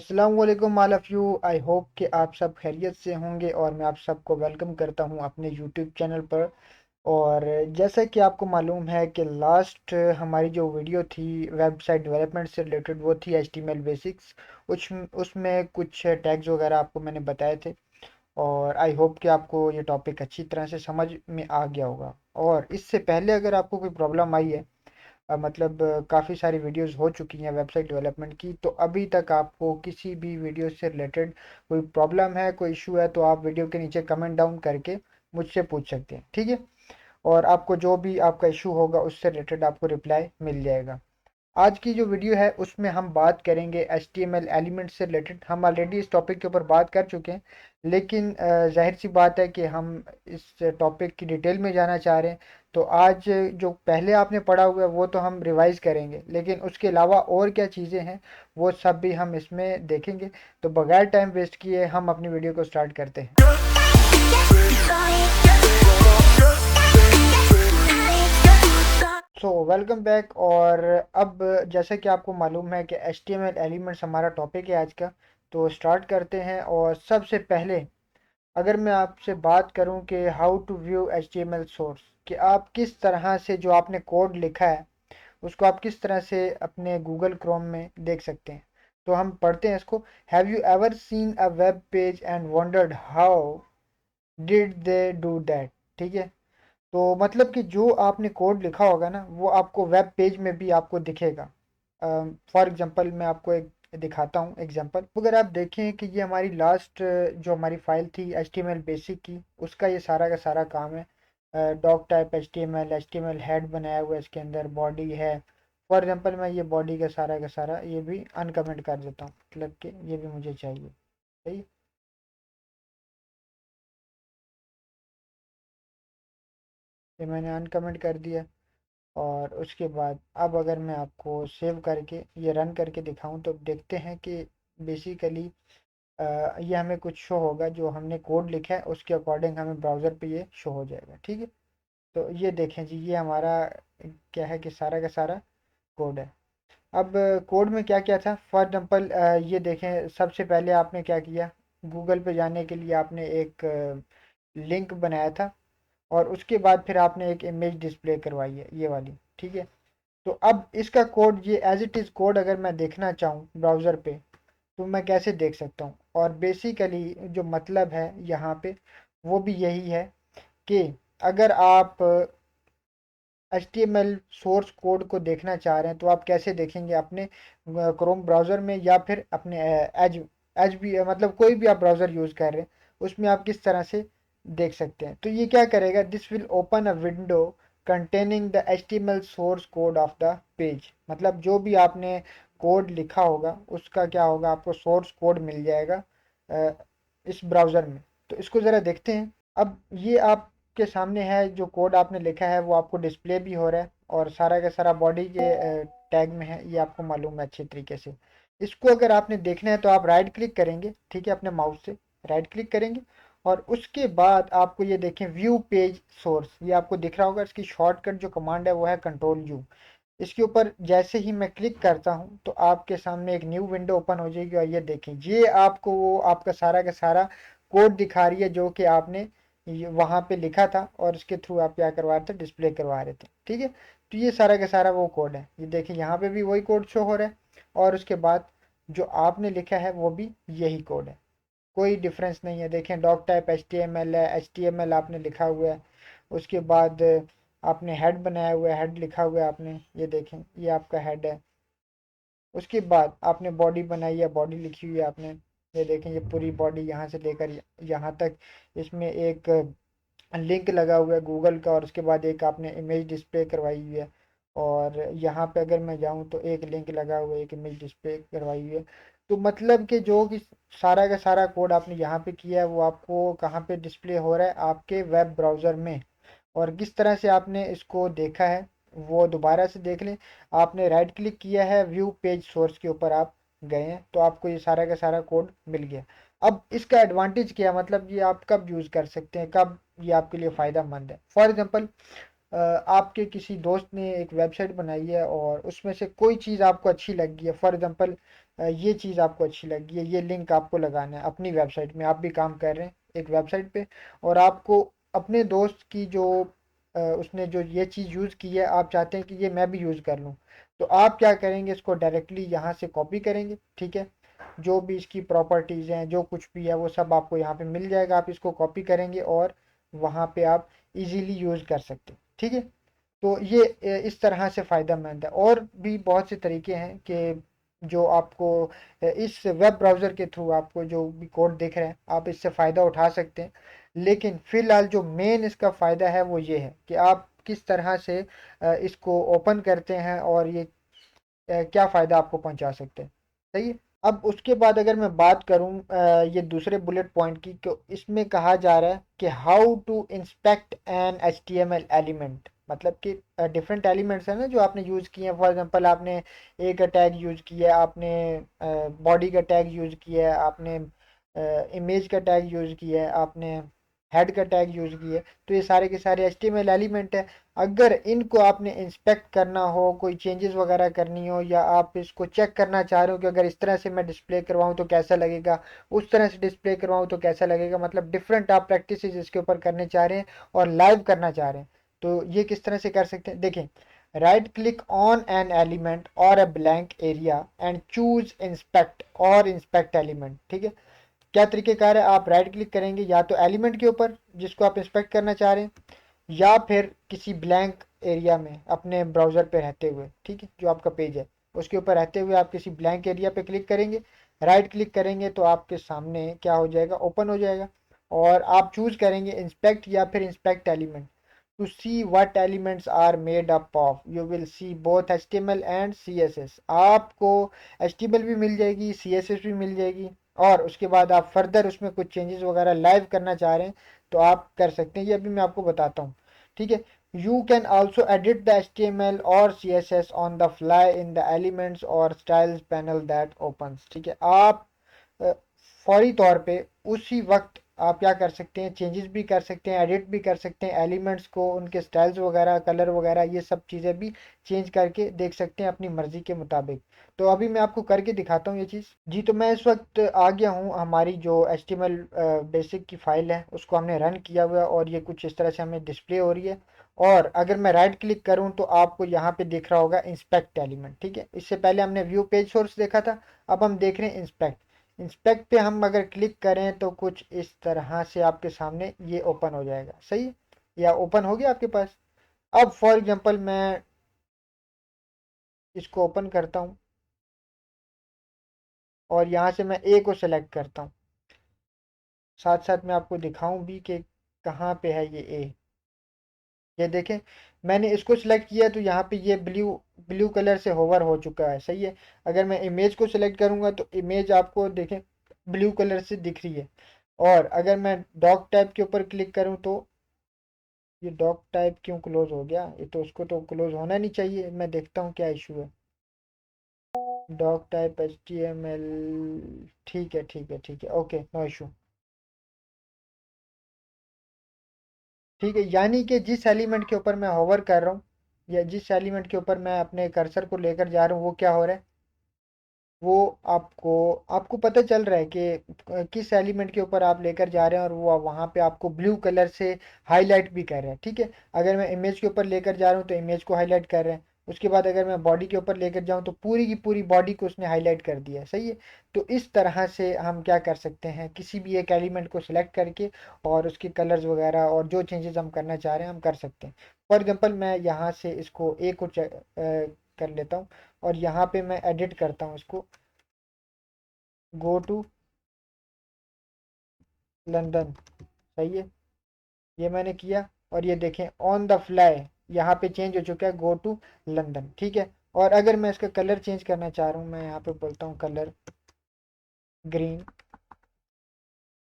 अस्सलाम वालेकुम all of you. I hope कि आप सब खैरियत से होंगे और मैं आप सबको वेलकम करता हूं अपने यूट्यूब चैनल पर। और जैसा कि आपको मालूम है कि लास्ट हमारी जो वीडियो थी वेबसाइट डेवलपमेंट से रिलेटेड वो थी HTML बेसिक्स। उसमें कुछ टैग्स वगैरह आपको मैंने बताए थे और आई होप कि आपको ये टॉपिक अच्छी तरह से समझ में आ गया होगा। और इससे पहले अगर आपको कोई प्रॉब्लम आई है, मतलब काफ़ी सारी वीडियोस हो चुकी हैं वेबसाइट डेवलपमेंट की, तो अभी तक आपको किसी भी वीडियो से रिलेटेड कोई प्रॉब्लम है, कोई इशू है, तो आप वीडियो के नीचे कमेंट डाउन करके मुझसे पूछ सकते हैं, ठीक है। और आपको जो भी आपका इशू होगा उससे रिलेटेड आपको रिप्लाई मिल जाएगा। आज की जो वीडियो है उसमें हम बात करेंगे HTML एलिमेंट से रिलेटेड। हम ऑलरेडी इस टॉपिक के ऊपर बात कर चुके हैं, लेकिन जाहिर सी बात है कि हम इस टॉपिक की डिटेल में जाना चाह रहे हैं। तो आज जो पहले आपने पढ़ा हुआ है वो तो हम रिवाइज करेंगे, लेकिन उसके अलावा और क्या चीज़ें हैं वो सब भी हम इसमें देखेंगे। तो बगैर टाइम वेस्ट किए हम अपनी वीडियो को स्टार्ट करते हैं। So welcome back. और अब जैसे कि आपको मालूम है कि HTML एलिमेंट्स हमारा टॉपिक है आज का, तो स्टार्ट करते हैं। और सबसे पहले अगर मैं आपसे बात करूं कि how to view HTML source, कि आप किस तरह से जो आपने कोड लिखा है उसको आप किस तरह से अपने गूगल क्रोम में देख सकते हैं। तो हम पढ़ते हैं इसको। Have you ever seen a web page and wondered how did they do that. ठीक है। तो मतलब कि जो आपने कोड लिखा होगा ना वो आपको वेब पेज में भी आपको दिखेगा। फॉर एग्जांपल मैं आपको एक दिखाता हूँ एग्जांपल। अगर आप देखें कि ये हमारी लास्ट जो हमारी फाइल थी HTML बेसिक की, उसका ये सारा का सारा काम है। डॉक टाइप HTML हेड बनाया हुआ है, इसके अंदर बॉडी है। फॉर एग्जांपल मैं ये बॉडी का सारा ये भी अनकमेंट कर देता हूँ, मतलब कि ये भी मुझे चाहिए। सही। ये मैंने अनकमेंट कर दिया। और उसके बाद अब अगर मैं आपको सेव करके ये रन करके दिखाऊं तो देखते हैं कि बेसिकली ये हमें कुछ शो होगा, जो हमने कोड लिखा है उसके अकॉर्डिंग हमें ब्राउज़र पे ये शो हो जाएगा, ठीक है। तो ये देखें जी, ये हमारा क्या है कि सारा का सारा कोड है। अब कोड में क्या क्या था, फॉर एग्जांपल ये देखें। सबसे पहले आपने क्या किया, गूगल पे जाने के लिए आपने एक लिंक बनाया था और उसके बाद फिर आपने एक इमेज डिस्प्ले करवाई है, ये वाली, ठीक है। तो अब इसका कोड, ये एज इट इज़ कोड अगर मैं देखना चाहूँ ब्राउज़र पे तो मैं कैसे देख सकता हूँ। और बेसिकली जो मतलब है यहाँ पे वो भी यही है कि अगर आप HTML सोर्स कोड को देखना चाह रहे हैं तो आप कैसे देखेंगे, अपने क्रोम ब्राउज़र में या फिर अपने एज एज भी, मतलब कोई भी आप ब्राउज़र यूज़ कर रहे हैं उसमें आप किस तरह से देख सकते हैं। तो ये क्या करेगा, this will open a window containing the HTML source code of the page. मतलब जो भी आपने कोड लिखा होगा उसका क्या होगा, आपको सोर्स कोड मिल जाएगा इस ब्राउज़र में। तो इसको ज़रा देखते हैं। अब ये आपके सामने है, जो कोड आपने लिखा है वो आपको डिस्प्ले भी हो रहा है और सारा का सारा बॉडी के टैग में है, ये आपको मालूम है अच्छे तरीके से। इसको अगर आपने देखना है तो आप राइट क्लिक करेंगे, ठीक है, अपने माउस से राइट क्लिक करेंगे। और उसके बाद आपको ये देखें व्यू पेज सोर्स, ये आपको दिख रहा होगा। इसकी शॉर्टकट जो कमांड है वो है Ctrl+U। इसके ऊपर जैसे ही मैं क्लिक करता हूं तो आपके सामने एक न्यू विंडो ओपन हो जाएगी और ये देखें, ये आपको वो आपका सारा का सारा कोड दिखा रही है जो कि आपने वहां पे लिखा था और इसके थ्रू आप क्या करवा रहे थे, डिस्प्ले करवा रहे थे, ठीक है। तो ये सारा का सारा वो कोड है, ये देखिए यहाँ पे भी वही कोड शो हो रहा है और उसके बाद जो आपने लिखा है वो भी यही कोड है, कोई डिफरेंस नहीं है। देखें डॉक टाइप HTML है, HTML आपने लिखा हुआ है। उसके बाद आपने हेड बनाया हुआ है, हेड लिखा हुआ है आपने, ये देखें ये आपका हेड है। उसके बाद आपने बॉडी बनाई है, बॉडी लिखी हुई है आपने, ये देखें ये पूरी बॉडी यहाँ से लेकर यहाँ तक। इसमें एक लिंक लगा हुआ है गूगल का और उसके बाद एक आपने इमेज डिस्प्ले करवाई हुई है। और यहाँ पे अगर मैं जाऊँ तो एक लिंक लगा हुआ है, एक इमेज डिस्प्ले करवाई हुई है। तो मतलब कि जो कि सारा का सारा कोड आपने यहाँ पे किया है वो आपको कहाँ पे डिस्प्ले हो रहा है, आपके वेब ब्राउज़र में। और किस तरह से आपने इसको देखा है वो दोबारा से देख लें। आपने राइट क्लिक किया है, व्यू पेज सोर्स के ऊपर आप गए हैं तो आपको ये सारा का सारा कोड मिल गया। अब इसका एडवांटेज क्या, मतलब ये आप कब यूज़ कर सकते हैं, कब ये आपके लिए फ़ायदा मंद है। फॉर एग्जांपल आपके किसी दोस्त ने एक वेबसाइट बनाई है और उसमें से कोई चीज़ आपको अच्छी लगी है। फॉर एग्जांपल ये चीज़ आपको अच्छी लगी है, ये लिंक आपको लगाना है अपनी वेबसाइट में। आप भी काम कर रहे हैं एक वेबसाइट पे, और आपको अपने दोस्त की जो उसने जो ये चीज़ यूज़ की है, आप चाहते हैं कि ये मैं भी यूज़ कर लूँ, तो आप क्या करेंगे, इसको डायरेक्टली यहाँ से कॉपी करेंगे, ठीक है। जो भी इसकी प्रॉपर्टीज़ हैं, जो कुछ भी है, वो सब आपको यहाँ पे मिल जाएगा। आप इसको कॉपी करेंगे और वहाँ पे आप इजीली यूज़ कर सकते हैं, ठीक है। तो ये इस तरह से फ़ायदेमंद है। और भी बहुत से तरीके हैं कि जो आपको इस वेब ब्राउज़र के थ्रू आपको जो भी कोड दिख रहे हैं, आप इससे फ़ायदा उठा सकते हैं। लेकिन फ़िलहाल जो मेन इसका फ़ायदा है वो ये है कि आप किस तरह से इसको ओपन करते हैं और ये क्या फ़ायदा आपको पहुंचा सकते हैं, सही है। अब उसके बाद अगर मैं बात करूं ये दूसरे बुलेट पॉइंट की, तो इसमें कहा जा रहा है कि how to inspect an HTML element. मतलब कि डिफरेंट एलिमेंट्स हैं ना जो आपने यूज़ किए हैं। फॉर एग्जांपल आपने ए का टैग यूज़ किया है, आपने बॉडी का टैग यूज़ किया है, आपने इमेज का टैग यूज़ किया है, आपने हेड का टैग यूज़ किया है। तो ये सारे के सारे HTML एलिमेंट है। अगर इनको आपने इंस्पेक्ट करना हो, कोई चेंजेस वगैरह करनी हो, या आप इसको चेक करना चाह रहे हो कि अगर इस तरह से मैं डिस्प्ले करवाऊँ तो कैसा लगेगा, उस तरह से डिस्प्ले करवाऊँ तो कैसा लगेगा, मतलब डिफरेंट आप प्रैक्टिस इसके ऊपर करने चाह रहे हैं और लाइव करना चाह रहे हैं, तो ये किस तरह से कर सकते हैं, देखें। Right click on an element और a blank area and choose inspect और इंस्पेक्ट एलिमेंट, ठीक है। क्या तरीकेकार है, आप राइट क्लिक करेंगे या तो एलिमेंट के ऊपर जिसको आप इंस्पेक्ट करना चाह रहे हैं, या फिर किसी ब्लैंक एरिया में अपने ब्राउज़र पे रहते हुए, ठीक है, जो आपका पेज है उसके ऊपर रहते हुए आप किसी ब्लैंक एरिया पे क्लिक करेंगे। राइट क्लिक करेंगे तो आपके सामने क्या हो जाएगा, ओपन हो जाएगा। और आप चूज करेंगे इंस्पेक्ट या फिर inspect element to see what elements are made up of. You will see both HTML and CSS। आपको HTML भी मिल जाएगी, CSS भी मिल जाएगी। और उसके बाद आप फर्दर उसमें कुछ चेंजेस वगैरह लाइव करना चाह रहे हैं तो आप कर सकते हैं। ये अभी मैं आपको बताता हूँ, ठीक है। You can also edit the HTML or CSS on the fly in the elements or styles panel that opens, ठीक है। आप फौरी तौर पे उसी वक्त आप क्या कर सकते हैं, चेंजेस भी कर सकते हैं, एडिट भी कर सकते हैं एलिमेंट्स को, उनके स्टाइल्स वगैरह, कलर वगैरह, ये सब चीज़ें भी चेंज करके देख सकते हैं अपनी मर्जी के मुताबिक। तो अभी मैं आपको करके दिखाता हूँ ये चीज़। जी, तो मैं इस वक्त आ गया हूँ, हमारी जो HTML बेसिक की फाइल है उसको हमने रन किया हुआ है, और ये कुछ इस तरह से हमें डिस्प्ले हो रही है। और अगर मैं राइट क्लिक करूं तो आपको यहाँ पे दिख रहा होगा इंस्पेक्ट एलिमेंट, ठीक है। इससे पहले हमने व्यू पेज सोर्स देखा था, अब हम देख रहे हैं इंस्पेक्ट। इंस्पेक्ट पे हम अगर क्लिक करें तो कुछ इस तरह से आपके सामने ये ओपन हो जाएगा, सही है, या ओपन हो गया आपके पास। अब फॉर एग्जांपल मैं इसको ओपन करता हूँ और यहाँ से मैं ए को सेलेक्ट करता हूँ। साथ साथ मैं आपको दिखाऊं भी कि कहाँ पे है ये ए। ये देखें, मैंने इसको सिलेक्ट किया तो यहाँ पे ये ब्लू ब्लू कलर से होवर हो चुका है, सही है। अगर मैं इमेज को सिलेक्ट करूंगा तो इमेज आपको देखें ब्लू कलर से दिख रही है। और अगर मैं डॉग टाइप के ऊपर क्लिक करूं तो ये डॉग टाइप क्यों क्लोज हो गया, ये तो उसको तो क्लोज होना नहीं चाहिए। मैं देखता हूँ क्या इशू है। डॉग टाइप HTML, ठीक है ठीक है ठीक है, ओके, नो इशू। ठीक है, यानी कि जिस एलिमेंट के ऊपर मैं होवर कर रहा हूँ, या जिस एलिमेंट के ऊपर मैं अपने कर्सर को लेकर जा रहा हूँ, वो क्या हो रहा है, वो आपको आपको पता चल रहा है कि किस एलिमेंट के ऊपर आप लेकर जा रहे हैं, और वो वहाँ पे आपको ब्लू कलर से हाईलाइट भी कर रहे हैं, ठीक है। अगर मैं इमेज के ऊपर लेकर जा रहा हूँ तो इमेज को हाईलाइट कर रहे हैं। उसके बाद अगर मैं बॉडी के ऊपर लेकर जाऊँ तो पूरी की पूरी बॉडी को उसने हाईलाइट कर दिया है, सही है। तो इस तरह से हम क्या कर सकते हैं, किसी भी एक एलिमेंट को सिलेक्ट करके और उसके कलर्स वगैरह और जो चेंजेस हम करना चाह रहे हैं हम कर सकते हैं। फॉर एग्जांपल मैं यहाँ से इसको ए को कर लेता हूँ, और यहाँ पे मैं एडिट करता हूँ इसको, गो टू लंदन, सही है। ये मैंने किया, और ये देखें ऑन द फ्लाई यहाँ पे चेंज हो चुका है, गो टू लंदन, ठीक है। और अगर मैं इसका कलर चेंज करना चाह रहा हूँ, मैं यहाँ पे बोलता हूँ कलर ग्रीन,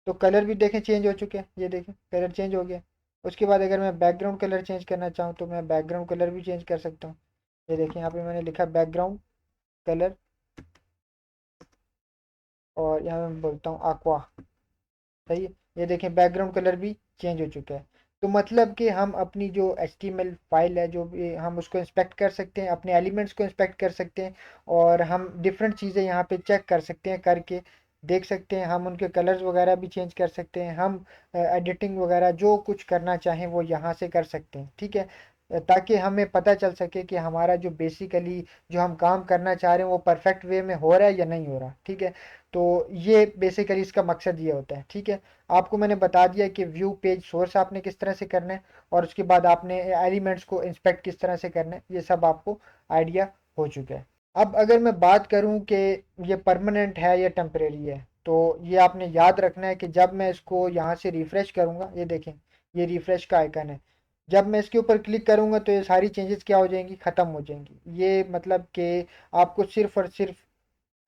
तो कलर भी देखें चेंज हो चुके हैं, ये देखें कलर चेंज हो गया। उसके बाद अगर मैं बैकग्राउंड कलर चेंज करना चाहूँ तो मैं बैकग्राउंड कलर भी चेंज कर सकता हूँ। ये देखें यहाँ पे मैंने लिखा बैकग्राउंड कलर, और यहाँ मैं बोलता हूँ aqua, सही है। ये देखें बैकग्राउंड कलर भी चेंज हो चुका है। तो मतलब कि हम अपनी जो HTML फाइल है जो भी हम उसको इंस्पेक्ट कर सकते हैं, अपने एलिमेंट्स को इंस्पेक्ट कर सकते हैं, और हम डिफरेंट चीज़ें यहाँ पे चेक कर सकते हैं, करके देख सकते हैं। हम उनके कलर्स वगैरह भी चेंज कर सकते हैं, हम एडिटिंग वगैरह जो कुछ करना चाहें वो यहाँ से कर सकते हैं, ठीक है। ताकि हमें पता चल सके कि हमारा जो बेसिकली जो हम काम करना चाह रहे हैं वो परफेक्ट वे में हो रहा है या नहीं हो रहा, ठीक है। तो ये बेसिकली इसका मकसद ये होता है, ठीक है। आपको मैंने बता दिया कि व्यू पेज सोर्स आपने किस तरह से करना है, और उसके बाद आपने एलिमेंट्स को इंस्पेक्ट किस तरह से करना है, ये सब आपको आइडिया हो चुका है। अब अगर मैं बात करूं कि ये परमानेंट है या टेम्परेरी है, तो ये आपने याद रखना है कि जब मैं इसको यहाँ से रिफ्रेश करूंगा, ये देखें, ये रिफ्रेश का आइकन है, जब मैं इसके ऊपर क्लिक करूंगा तो ये सारी चेंजेस क्या हो जाएंगी, ख़त्म हो जाएंगी। ये मतलब कि आपको सिर्फ और सिर्फ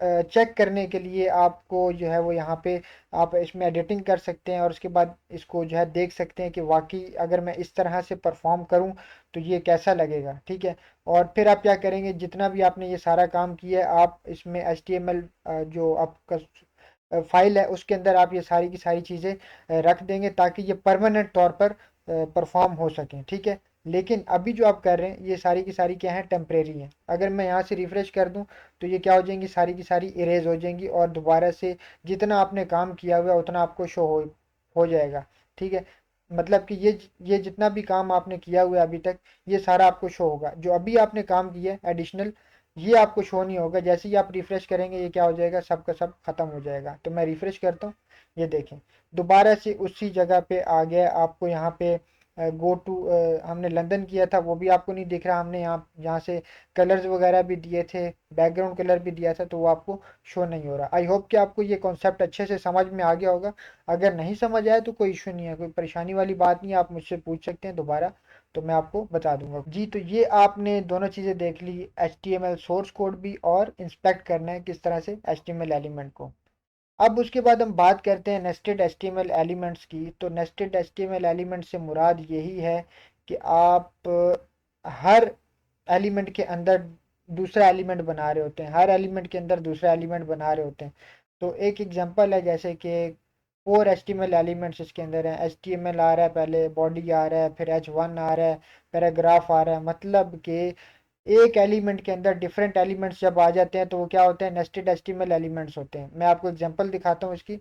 चेक करने के लिए आपको जो है वो यहाँ पे आप इसमें एडिटिंग कर सकते हैं, और उसके बाद इसको जो है देख सकते हैं कि वाकई अगर मैं इस तरह से परफॉर्म करूँ तो ये कैसा लगेगा, ठीक है। और फिर आप क्या करेंगे, जितना भी आपने ये सारा काम किया है आप इसमें HTML जो आपका फाइल है उसके अंदर आप ये सारी की सारी चीज़ें रख देंगे, ताकि ये परमानेंट तौर पर परफॉर्म हो सकें, ठीक है। लेकिन अभी जो आप कर रहे हैं ये सारी की सारी क्या है, टेम्परेरी है। अगर मैं यहाँ से रिफ्रेश कर दूँ तो ये क्या हो जाएंगी, सारी की सारी इरेज हो जाएंगी, और दोबारा से जितना आपने काम किया हुआ है उतना आपको शो हो जाएगा, ठीक है। मतलब कि ये जितना भी काम आपने किया हुआ है अभी तक, ये सारा आपको शो होगा। जो अभी आपने काम किया है एडिशनल, ये आपको शो नहीं होगा। जैसे ही आप रिफ्रेश करेंगे ये क्या हो जाएगा, सब का सब खत्म हो जाएगा। तो मैं रिफ्रेश करता हूँ, ये देखें दोबारा से उसी जगह पे आ गया। आपको यहाँ पे गो टू, हमने लंदन किया था वो भी आपको नहीं दिख रहा। हमने यहाँ यहाँ से कलर्स वगैरह भी दिए थे, बैकग्राउंड कलर भी दिया था, तो वो आपको शो नहीं हो रहा। आई होप कि आपको ये कॉन्सेप्ट अच्छे से समझ में आ गया होगा। अगर नहीं समझ आया तो कोई इशू नहीं है, कोई परेशानी वाली बात नहीं है, आप मुझसे पूछ सकते हैं दोबारा, तो मैं आपको बता दूंगा जी। तो ये आपने दोनों चीज़ें देख ली, HTML सोर्स कोड भी, और इंस्पेक्ट करना है किस तरह से HTML एलिमेंट को। अब उसके बाद हम बात करते हैं नेस्टेड HTML एलिमेंट्स की। तो नेस्टेड HTML एलिमेंट से मुराद यही है कि आप हर एलिमेंट के अंदर दूसरा एलिमेंट बना रहे होते हैं, हर एलिमेंट के अंदर दूसरा एलिमेंट बना रहे होते हैं। तो एक एग्जांपल है, जैसे कि 4 HTML एलिमेंट्स इसके अंदर हैं। HTML आ रहा है, पहले बॉडी आ रहा है, फिर H1 आ रहा है, पैराग्राफ आ रहा है। मतलब कि एक एलिमेंट के अंदर डिफरेंट एलिमेंट्स जब आ जाते हैं तो वो क्या होते हैं, नेस्टेड HTML एलिमेंट्स होते हैं। मैं आपको एग्जांपल दिखाता हूँ इसकी।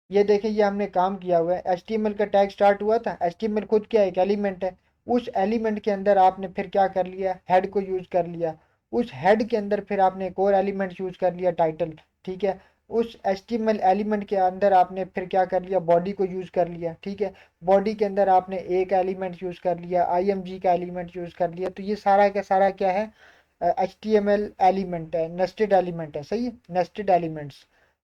ये देखिए, ये हमने काम किया हुआ है। HTML का टैग स्टार्ट हुआ था। HTML खुद क्या, एक एलिमेंट है। उस एलिमेंट के अंदर आपने फिर क्या कर लिया, हेड को यूज कर लिया। उस हेड के अंदर फिर आपने एक और एलिमेंट यूज कर लिया, टाइटल, ठीक है। उस HTML एलिमेंट के अंदर आपने फिर क्या कर लिया, बॉडी को यूज कर लिया, ठीक है। बॉडी के अंदर आपने एक एलिमेंट यूज कर लिया, IMG का एलिमेंट यूज कर लिया। तो ये सारा का सारा क्या है, HTML एलिमेंट है, नेस्टेड एलिमेंट है, सही है, नेस्टेड एलिमेंट्स।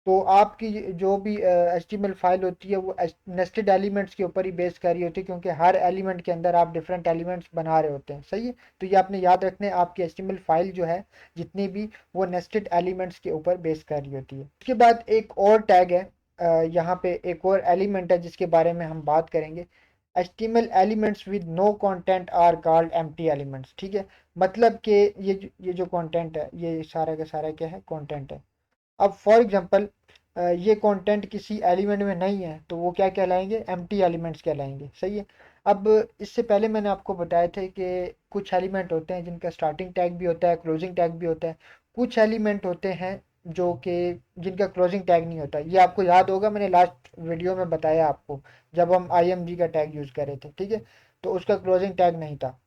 तो आपकी जो भी HTML फाइल होती है वो नेस्टेड एलिमेंट्स के ऊपर ही बेस कर रही होती है, क्योंकि हर एलिमेंट के अंदर आप डिफरेंट एलिमेंट्स बना रहे होते हैं, सही है। तो ये आपने याद रखना है, आपकी HTML फाइल जो है जितनी भी, वो नेस्टेड एलिमेंट्स के ऊपर बेस कर रही होती है। उसके बाद एक और टैग है, यहाँ पे एक और एलिमेंट है जिसके बारे में हम बात करेंगे। HTML elements with no content are called empty elements, ठीक है। मतलब कि ये जो कंटेंट है, ये सारा का सारा क्या है, कंटेंट है। अब फॉर एग्जांपल ये कंटेंट किसी एलिमेंट में नहीं है तो वो क्या कहलाएंगे, एम्प्टी एलिमेंट्स कहलाएंगे, सही है। अब इससे पहले मैंने आपको बताया था कि कुछ एलिमेंट होते हैं जिनका स्टार्टिंग टैग भी होता है, क्लोजिंग टैग भी होता है। कुछ एलिमेंट होते हैं जो कि जिनका क्लोजिंग टैग नहीं होता। ये आपको याद होगा, मैंने लास्ट वीडियो में बताया आपको, जब हम IMG का टैग यूज़ कर रहे थे, ठीक है। तो उसका क्लोजिंग टैग नहीं था।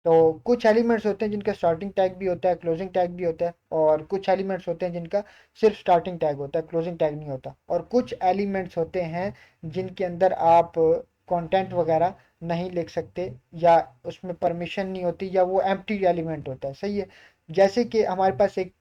तो कुछ एलिमेंट्स होते हैं जिनका स्टार्टिंग टैग भी होता है, क्लोजिंग टैग भी होता है, और कुछ एलिमेंट्स होते हैं जिनका सिर्फ स्टार्टिंग टैग होता है, क्लोजिंग टैग नहीं होता। और कुछ एलिमेंट्स होते हैं जिनके अंदर आप कंटेंट वगैरह नहीं लिख सकते, या उसमें परमिशन नहीं होती, या वो एम्प्टी एलिमेंट होता है, सही है। जैसे कि हमारे पास एक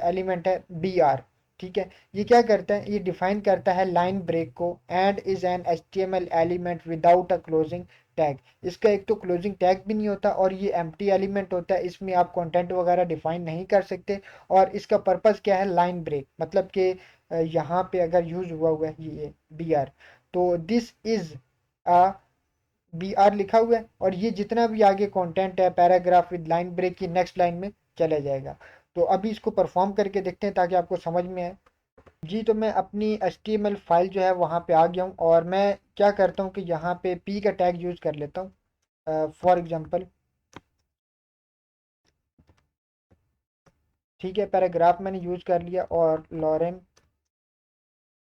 एलिमेंट है BR, ठीक है। ये क्या करता है, ये डिफाइन करता है लाइन ब्रेक को, and is an HTML element without a closing tag. इसका एक तो क्लोजिंग टैग भी नहीं होता, और ये एम्प्टी एलिमेंट होता है, इसमें आप कंटेंट वगैरह डिफाइन नहीं कर सकते। और इसका पर्पस क्या है, लाइन ब्रेक। मतलब कि यहाँ पे अगर यूज हुआ है ये BR, तो दिस इज अ BR लिखा हुआ है, और ये जितना भी आगे कंटेंट है, पैराग्राफ विद लाइन ब्रेक की नेक्स्ट लाइन में चला जाएगा। तो अभी इसको परफॉर्म करके देखते हैं ताकि आपको समझ में आए। जी, तो मैं अपनी HTML फाइल जो है वहाँ पे आ गया हूँ, और मैं क्या करता हूँ कि यहाँ पे पी का टैग यूज़ कर लेता हूँ, फॉर एग्जांपल। ठीक है, पैराग्राफ मैंने यूज़ कर लिया और लॉरेन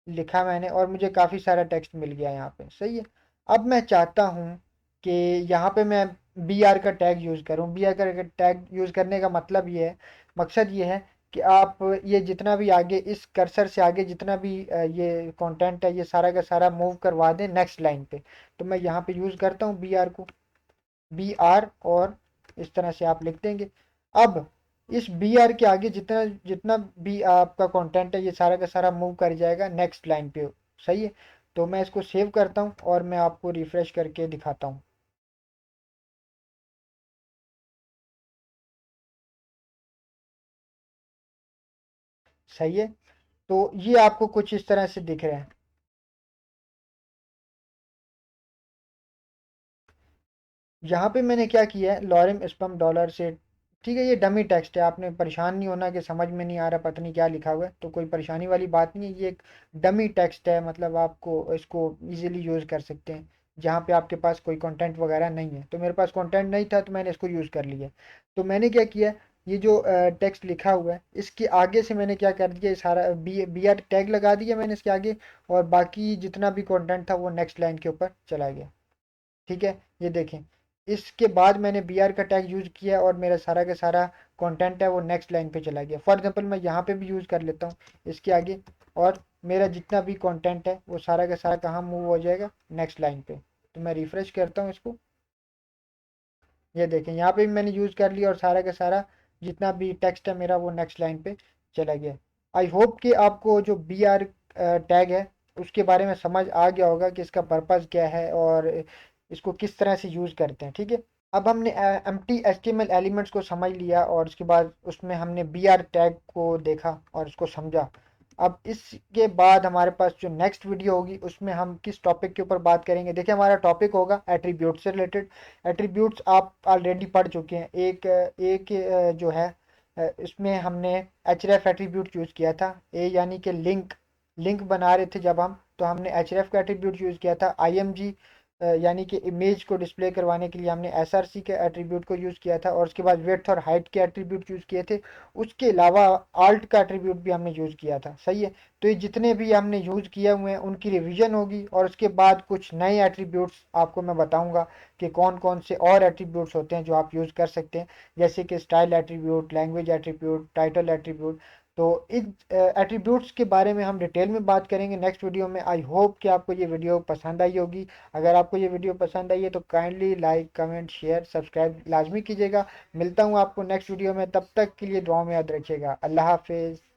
लिखा मैंने, और मुझे काफ़ी सारा टेक्स्ट मिल गया यहाँ पे। सही है। अब मैं चाहता हूँ कि यहाँ पे मैं बी आर का टैग यूज़ करूँ। बी आर का टैग यूज़ करने का मतलब ये है, मकसद ये है कि आप ये जितना भी आगे इस कर्सर से आगे जितना भी ये कंटेंट है, ये सारा का सारा मूव करवा दें नेक्स्ट लाइन पे। तो मैं यहाँ पे यूज़ करता हूँ बी आर को, बी आर, और इस तरह से आप लिख देंगे। अब इस बी आर के आगे जितना जितना भी आपका कंटेंट है, ये सारा का सारा मूव कर जाएगा नेक्स्ट लाइन पे। सही है। तो मैं इसको सेव करता हूँ और मैं आपको रिफ्रेश करके दिखाता हूँ। सही है। तो ये आपको कुछ इस तरह से दिख रहा है। यहाँ पे मैंने क्या किया है, लॉरेम स्पम डॉलर से। ठीक है, ये डमी टेक्स्ट है, आपने परेशान नहीं होना कि समझ में नहीं आ रहा पता नहीं क्या लिखा हुआ है, तो कोई परेशानी वाली बात नहीं है। ये एक डमी टेक्स्ट है, मतलब आपको इसको इजीली यूज़ कर सकते हैं जहाँ पे आपके पास कोई कंटेंट वगैरह नहीं है। तो मेरे पास कंटेंट नहीं था तो मैंने इसको यूज़ कर लिया। तो मैंने क्या किया, ये जो टेक्स्ट लिखा हुआ है इसके आगे से मैंने क्या कर दिया, ये सारा बी आर टैग लगा दिया मैंने इसके आगे, और बाकी जितना भी कंटेंट था वो नेक्स्ट लाइन के ऊपर चला गया। ठीक है, ये देखें। इसके बाद मैंने बी आर का टैग यूज़ किया और मेरा सारा का सारा कंटेंट है वो नेक्स्ट लाइन पे चला गया। फॉर एग्जांपल मैं यहाँ पे भी यूज़ कर लेता हूँ इसके आगे, और मेरा जितना भी कंटेंट है वो सारा का सारा कहाँ मूव हो जाएगा, नेक्स्ट लाइन पे। तो मैं रिफ्रेश करता हूँ इसको। ये देखें, यहाँ पे भी मैंने यूज़ कर लिया और सारा का सारा जितना भी टेक्स्ट है मेरा वो नेक्स्ट लाइन पे चला गया। आई होप कि आपको जो बी आर टैग है उसके बारे में समझ आ गया होगा कि इसका पर्पज़ क्या है और इसको किस तरह से यूज़ करते हैं। ठीक है। अब हमने एम्प्टी एचटीएमएल एलिमेंट्स को समझ लिया और उसके बाद उसमें हमने बी आर टैग को देखा और उसको समझा। अब इसके बाद हमारे पास जो नेक्स्ट वीडियो होगी उसमें हम किस टॉपिक के ऊपर बात करेंगे। देखिए, हमारा टॉपिक होगा एट्रीब्यूट से रिलेटेड। एट्रीब्यूट्स आप ऑलरेडी पढ़ चुके हैं। एक जो है इसमें हमने एचरेफ एट्रीब्यूट यूज़ किया था। ए यानी कि लिंक, लिंक बना रहे थे जब हम, तो हमने एचरेफ का एट्रीब्यूट यूज़ किया था। आईएमजी यानी कि इमेज को डिस्प्ले करवाने के लिए हमने एसआरसी के एट्रीब्यूट को यूज़ किया था, और उसके बाद विड्थ और हाइट के एट्रीब्यूट यूज़ किए थे। उसके अलावा आल्ट का एट्रीब्यूट भी हमने यूज़ किया था। सही है। तो ये जितने भी हमने यूज़ किए हुए हैं उनकी रिवीजन होगी, और उसके बाद कुछ नए एट्रीब्यूट्स आपको मैं बताऊंगा कि कौन कौन से और एट्रीब्यूट्स होते हैं जो आप यूज़ कर सकते हैं, जैसे कि style attribute, language attribute, title attribute. तो इन एट्रीब्यूट्स के बारे में हम डिटेल में बात करेंगे नेक्स्ट वीडियो में। आई होप कि आपको ये वीडियो पसंद आई होगी। अगर आपको ये वीडियो पसंद आई है तो kindly like, comment, share, subscribe लाजमी कीजिएगा। मिलता हूँ आपको नेक्स्ट वीडियो में, तब तक के लिए दुआ में याद रखिएगा। अल्लाह हाफिज़।